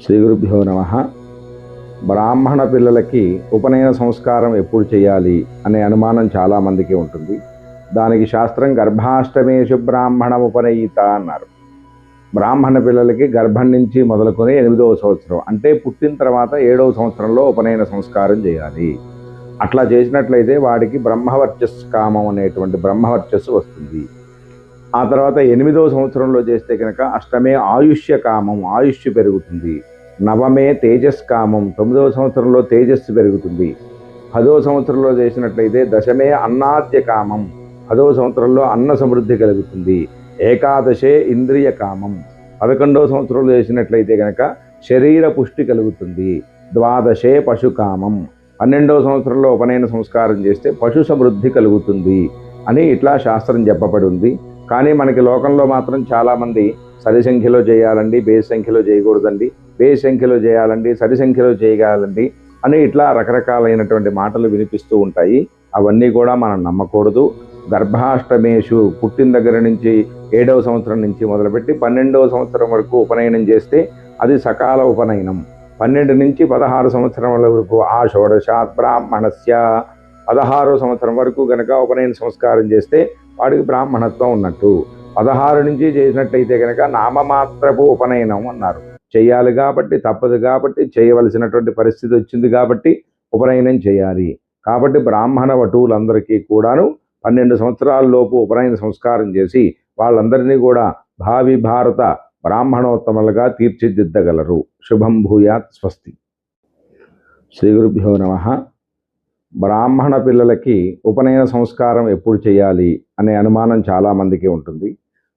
శ్రీ గురుభ్యో నమః. బ్రాహ్మణ పిల్లలకి ఉపనయన సంస్కారం ఎప్పుడు చేయాలి అనే అనుమానం చాలామందికి ఉంటుంది. దానికి శాస్త్రం గర్భాష్టమేషు బ్రాహ్మణ ఉపనయిత అన్నారు. బ్రాహ్మణ పిల్లలకి గర్భం నుంచి మొదలుకొని 8వ సంవత్సరం అంటే పుట్టిన తర్వాత 7వ సంవత్సరంలో ఉపనయన సంస్కారం చేయాలి. అట్లా చేసినట్లయితే వాడికి బ్రహ్మవర్చస్సు కామం అనేటువంటి బ్రహ్మవర్చస్సు వస్తుంది. ఆ తర్వాత 8వ సంవత్సరంలో చేస్తే కనుక అష్టమే ఆయుష్య కామం, ఆయుష్ పెరుగుతుంది. నవమే తేజస్కామం, 9వ సంవత్సరంలో తేజస్సు పెరుగుతుంది. 10వ సంవత్సరంలో చేసినట్లయితే దశమే అన్నాద్య కామం, 10వ సంవత్సరంలో అన్న సమృద్ధి కలుగుతుంది. ఏకాదశే ఇంద్రియ కామం, 11వ సంవత్సరంలో చేసినట్లయితే కనుక శరీర పుష్టి కలుగుతుంది. ద్వాదశే పశుకామం, 12వ సంవత్సరంలో ఉపనయన సంస్కారం చేస్తే పశు సమృద్ధి కలుగుతుంది అని ఇట్లా శాస్త్రం చెప్పబడి ఉంది. కానీ మనకి లోకంలో మాత్రం చాలామంది సరి సంఖ్యలో చేయాలండి, బేస్ సంఖ్యలో చేయకూడదండి, బేస్ సంఖ్యలో చేయాలండి, సరి సంఖ్యలో చేయగలండి అని ఇట్లా రకరకాలైనటువంటి మాటలు వినిపిస్తూ ఉంటాయి. అవన్నీ కూడా మనం నమ్మకూడదు. గర్భాష్టమేషు, పుట్టిన దగ్గర నుంచి 7వ సంవత్సరం నుంచి మొదలుపెట్టి 12వ సంవత్సరం వరకు ఉపనయనం చేస్తే అది సకాల ఉపనయనం. 12 నుంచి 16 సంవత్సరముల వరకు ఆ షోడశాత్ బ్రాహ్మణస్య, 16వ సంవత్సరం వరకు కనుక ఉపనయన సంస్కారం చేస్తే వాడికి బ్రాహ్మణత్వం ఉన్నట్టు. 16 నుంచి చేసినట్టయితే కనుక నామమాత్రపు ఉపనయనం అన్నారు. చేయాలి కాబట్టి, తప్పదు కాబట్టి, చేయవలసినటువంటి పరిస్థితి వచ్చింది కాబట్టి ఉపనయనం చేయాలి. కాబట్టి బ్రాహ్మణ వటువులందరికీ కూడాను 12 సంవత్సరాల లోపు ఉపనయన సంస్కారం చేసి వాళ్ళందరినీ కూడా భావి భారత బ్రాహ్మణోత్తములుగా తీర్చిదిద్దగలరు. శుభం భూయాత్. స్వస్తి. శ్రీ గురుభ్యో నమః. బ్రాహ్మణ పిల్లలకి ఉపనయన సంస్కారం ఎప్పుడు చేయాలి అనే అనుమానం చాలామందికి ఉంటుంది.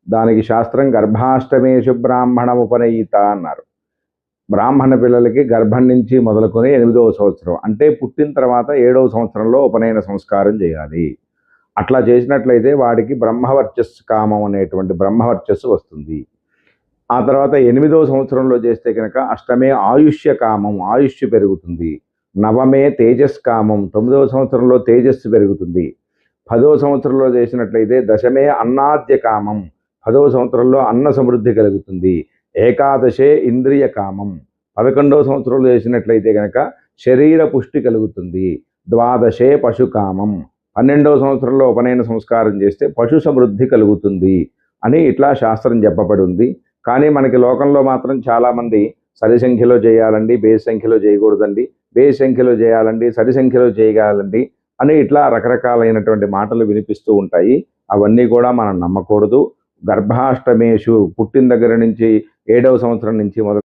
దానికి శాస్త్రం గర్భాష్టమేషు బ్రాహ్మణ ఉపనయిత అన్నారు. బ్రాహ్మణ పిల్లలకి గర్భం నుంచి మొదలుకొని 8వ సంవత్సరం అంటే పుట్టిన తర్వాత 7వ సంవత్సరంలో ఉపనయన సంస్కారం చేయాలి. అట్లా చేసినట్లయితే వాడికి బ్రహ్మవర్చస్సు కామం అనేటువంటి బ్రహ్మవర్చస్సు వస్తుంది. ఆ తర్వాత 8వ సంవత్సరంలో చేస్తే కనుక అష్టమే ఆయుష్య కామం, ఆయుష్ పెరుగుతుంది. నవమే తేజస్కామం, 9వ సంవత్సరంలో తేజస్సు పెరుగుతుంది. 10వ సంవత్సరంలో చేసినట్లయితే దశమే అన్నాద్య కామం, 10వ సంవత్సరంలో అన్న సమృద్ధి కలుగుతుంది. ఏకాదశే ఇంద్రియ కామం, 11వ సంవత్సరంలో చేసినట్లయితే కనుక శరీర పుష్టి కలుగుతుంది. ద్వాదశే పశుకామం, 12వ సంవత్సరంలో ఉపనయన సంస్కారం చేస్తే పశు సమృద్ధి కలుగుతుంది అని ఇట్లా శాస్త్రం చెప్పబడి ఉంది. కానీ మనకి లోకంలో మాత్రం చాలామంది సరి సంఖ్యలో చేయాలండి, బేస్ సంఖ్యలో చేయకూడదండి, బేస్ సంఖ్యలో చేయాలండి, సరి సంఖ్యలో చేయగలండి అని ఇట్లా రకరకాలైనటువంటి మాటలు వినిపిస్తూ ఉంటాయి. అవన్నీ కూడా మనం నమ్మకూడదు. గర్భాష్టమేషు, పుట్టిన దగ్గర నుంచి 7వ సంవత్సరం నుంచి మొదలు